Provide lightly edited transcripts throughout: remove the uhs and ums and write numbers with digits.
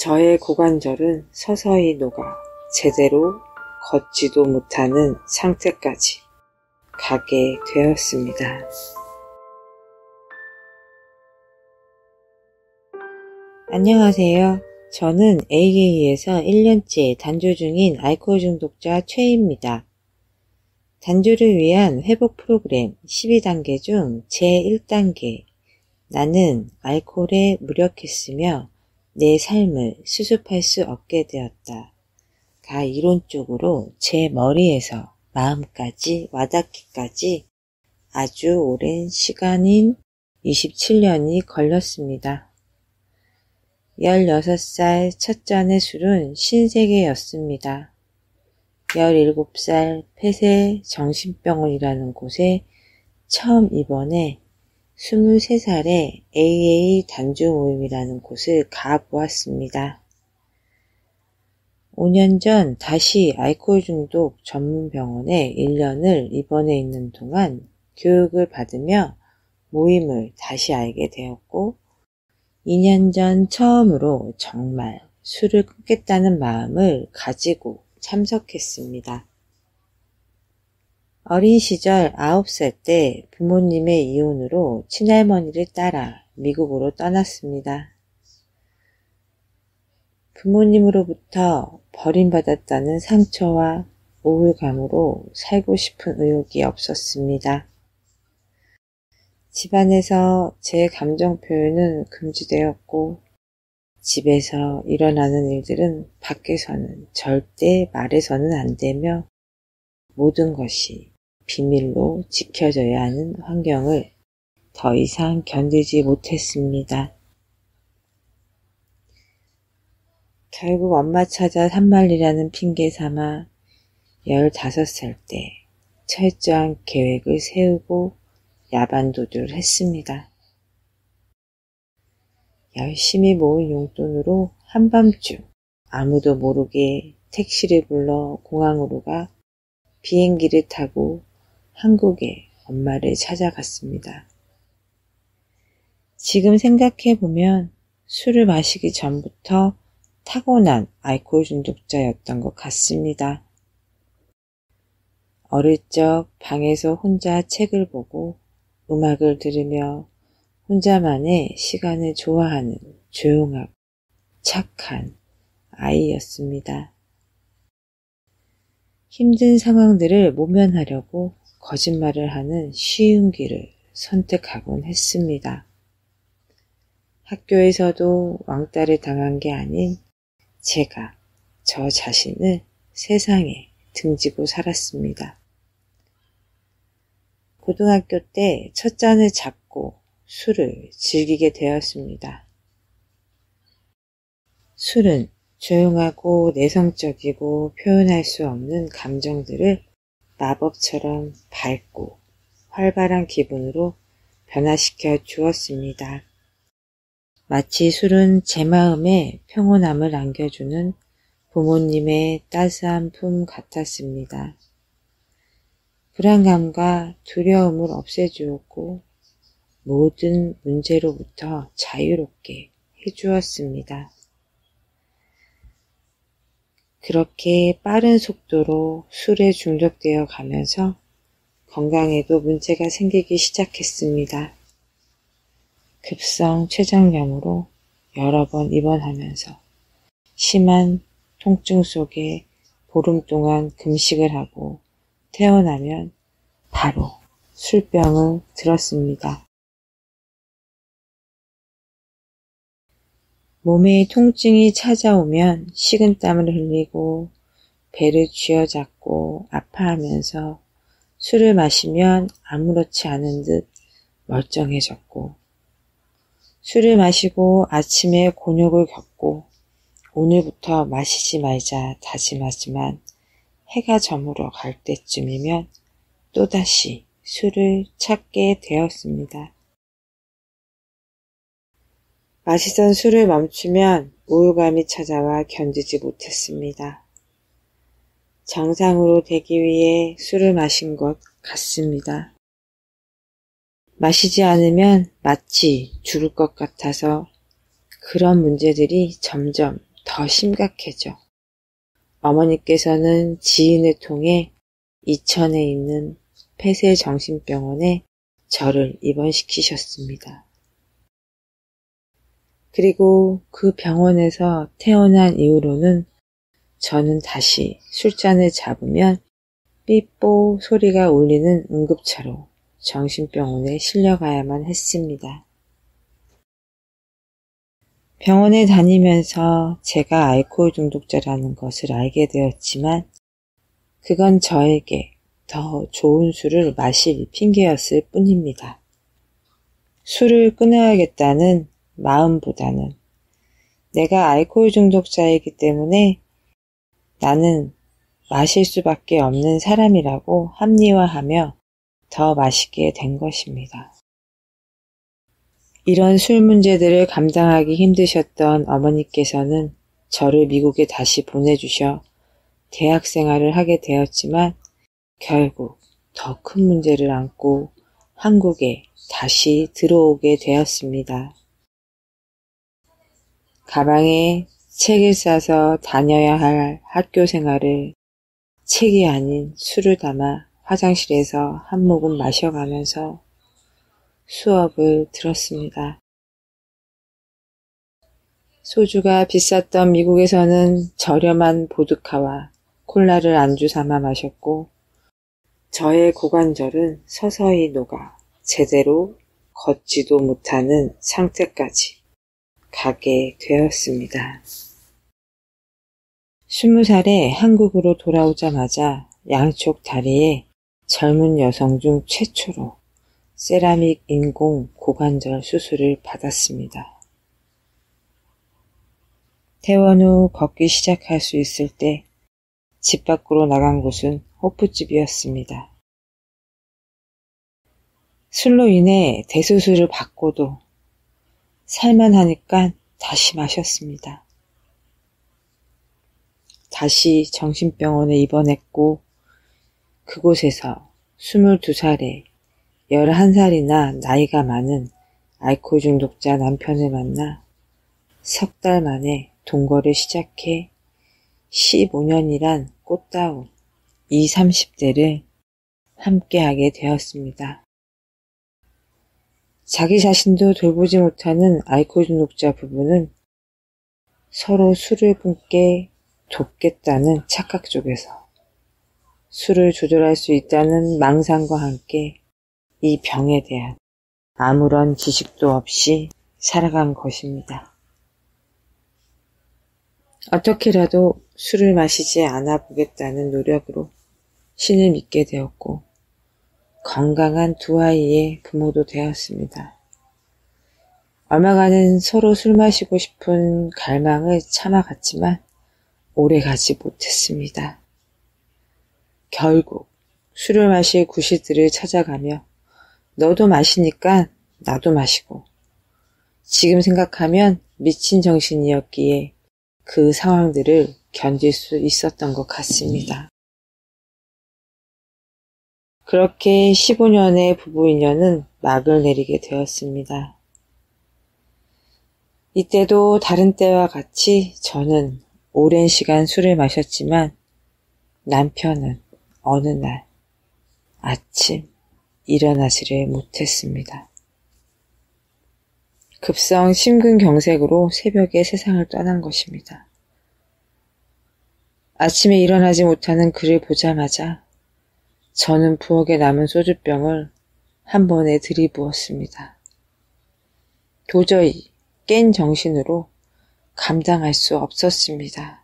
저의 고관절은 서서히 녹아 제대로 걷지도 못하는 상태까지 가게 되었습니다. 안녕하세요. 저는 AA에서 1년째 단조 중인 알코올 중독자 최입니다. 단조를 위한 회복 프로그램 12단계 중 제1단계 나는 알코올에 무력했으며 내 삶을 수습할 수 없게 되었다. 가 이론적으로 제 머리에서 마음까지 와닿기까지 아주 오랜 시간인 27년이 걸렸습니다. 16살 첫 잔의 술은 신세계였습니다. 17살 폐쇄 정신병원이라는 곳에 처음 입원해 23살에 AA 단조 모임이라는 곳을 가보았습니다. 5년 전 다시 알코올 중독 전문 병원에 1년을 입원해 있는 동안 교육을 받으며 모임을 다시 알게 되었고 2년 전 처음으로 정말 술을 끊겠다는 마음을 가지고 참석했습니다. 어린 시절 9살 때 부모님의 이혼으로 친할머니를 따라 미국으로 떠났습니다. 부모님으로부터 버림받았다는 상처와 우울감으로 살고 싶은 의욕이 없었습니다. 집안에서 제 감정 표현은 금지되었고 집에서 일어나는 일들은 밖에서는 절대 말해서는 안 되며 모든 것이 비밀로 지켜져야 하는 환경을 더 이상 견디지 못했습니다. 결국 엄마 찾아 산말리라는 핑계 삼아 15살 때 철저한 계획을 세우고 야반도주를 했습니다. 열심히 모은 용돈으로 한밤중 아무도 모르게 택시를 불러 공항으로 가 비행기를 타고 한국에 엄마를 찾아갔습니다. 지금 생각해보면 술을 마시기 전부터 타고난 알코올 중독자였던 것 같습니다. 어릴 적 방에서 혼자 책을 보고 음악을 들으며 혼자만의 시간을 좋아하는 조용하고 착한 아이였습니다. 힘든 상황들을 모면하려고 거짓말을 하는 쉬운 길을 선택하곤 했습니다. 학교에서도 왕따를 당한 게 아닌 제가 저 자신을 세상에 등지고 살았습니다. 고등학교 때 첫 잔을 잡고 술을 즐기게 되었습니다. 술은 조용하고 내성적이고 표현할 수 없는 감정들을 마법처럼 밝고 활발한 기분으로 변화시켜 주었습니다. 마치 술은 제 마음에 평온함을 안겨주는 부모님의 따스한 품 같았습니다. 불안감과 두려움을 없애주었고 모든 문제로부터 자유롭게 해주었습니다. 그렇게 빠른 속도로 술에 중독되어 가면서 건강에도 문제가 생기기 시작했습니다. 급성 췌장염으로 여러 번 입원하면서 심한 통증 속에 보름 동안 금식을 하고 태어나면 바로 술병을 들었습니다. 몸에 통증이 찾아오면 식은땀을 흘리고 배를 쥐어잡고 아파하면서 술을 마시면 아무렇지 않은 듯 멀쩡해졌고 술을 마시고 아침에 곤욕을 겪고 오늘부터 마시지 말자 다짐하지만 해가 저물어 갈 때쯤이면 또다시 술을 찾게 되었습니다. 마시던 술을 멈추면 우울감이 찾아와 견디지 못했습니다. 정상으로 되기 위해 술을 마신 것 같습니다. 마시지 않으면 마치 죽을 것 같아서 그런 문제들이 점점 더 심각해져. 어머니께서는 지인을 통해 이천에 있는 폐쇄정신병원에 저를 입원시키셨습니다. 그리고 그 병원에서 태어난 이후로는 저는 다시 술잔을 잡으면 삐뽀 소리가 울리는 응급차로 정신병원에 실려가야만 했습니다. 병원에 다니면서 제가 알코올 중독자라는 것을 알게 되었지만 그건 저에게 더 좋은 술을 마실 핑계였을 뿐입니다. 술을 끊어야겠다는 마음보다는 내가 알코올 중독자이기 때문에 나는 마실 수밖에 없는 사람이라고 합리화하며 더 마시게 된 것입니다. 이런 술 문제들을 감당하기 힘드셨던 어머니께서는 저를 미국에 다시 보내주셔 대학 생활을 하게 되었지만 결국 더 큰 문제를 안고 한국에 다시 들어오게 되었습니다. 가방에 책을 싸서 다녀야 할 학교 생활을 책이 아닌 술을 담아 화장실에서 한 모금 마셔가면서 수업을 들었습니다. 소주가 비쌌던 미국에서는 저렴한 보드카와 콜라를 안주 삼아 마셨고 저의 고관절은 서서히 녹아 제대로 걷지도 못하는 상태까지 가게 되었습니다. 20살에 한국으로 돌아오자마자 양쪽 다리에 젊은 여성 중 최초로 세라믹 인공 고관절 수술을 받았습니다. 퇴원 후 걷기 시작할 수 있을 때 집 밖으로 나간 곳은 호프집이었습니다. 술로 인해 대수술을 받고도 살만하니까 다시 마셨습니다. 다시 정신병원에 입원했고 그곳에서 22살에 11살이나 나이가 많은 알코올 중독자 남편을 만나 석 달 만에 동거를 시작해 15년이란 꽃다운 20, 30대를 함께하게 되었습니다. 자기 자신도 돌보지 못하는 알코올 중독자 부부는 서로 술을 끊게 돕겠다는 착각 속에서 술을 조절할 수 있다는 망상과 함께 이 병에 대한 아무런 지식도 없이 살아간 것입니다. 어떻게라도 술을 마시지 않아 보겠다는 노력으로 신을 믿게 되었고 건강한 두 아이의 부모도 되었습니다. 얼마간은 서로 술 마시고 싶은 갈망을 참아갔지만 오래가지 못했습니다. 결국 술을 마실 구실들을 찾아가며 너도 마시니까 나도 마시고 지금 생각하면 미친 정신이었기에 그 상황들을 견딜 수 있었던 것 같습니다. 그렇게 15년의 부부 인연은 막을 내리게 되었습니다. 이때도 다른 때와 같이 저는 오랜 시간 술을 마셨지만 남편은 어느 날 아침 일어나지를 못했습니다. 급성 심근경색으로 새벽에 세상을 떠난 것입니다. 아침에 일어나지 못하는 그를 보자마자 저는 부엌에 남은 소주병을 한 번에 들이부었습니다. 도저히 깬 정신으로 감당할 수 없었습니다.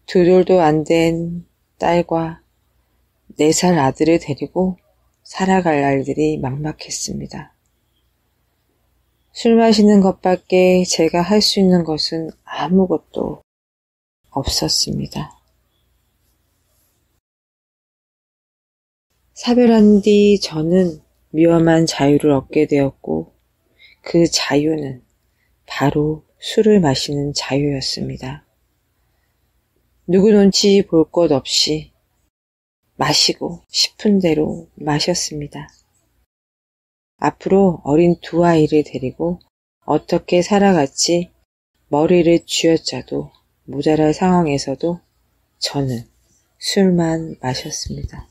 두 돌도 안 된 딸과 4살 아들을 데리고 살아갈 날들이 막막했습니다. 술 마시는 것밖에 제가 할 수 있는 것은 아무것도 없었습니다. 사별한 뒤 저는 위험한 자유를 얻게 되었고 그 자유는 바로 술을 마시는 자유였습니다. 누구 눈치 볼 것 없이 마시고 싶은 대로 마셨습니다. 앞으로 어린 두 아이를 데리고 어떻게 살아갈지 머리를 쥐어짜도 모자랄 상황에서도 저는 술만 마셨습니다.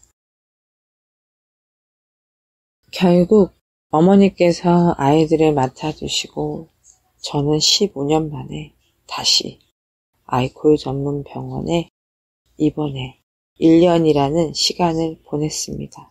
결국 어머니께서 아이들을 맡아주시고 저는 15년 만에 다시 알코올 전문 병원에 입원해 1년이라는 시간을 보냈습니다.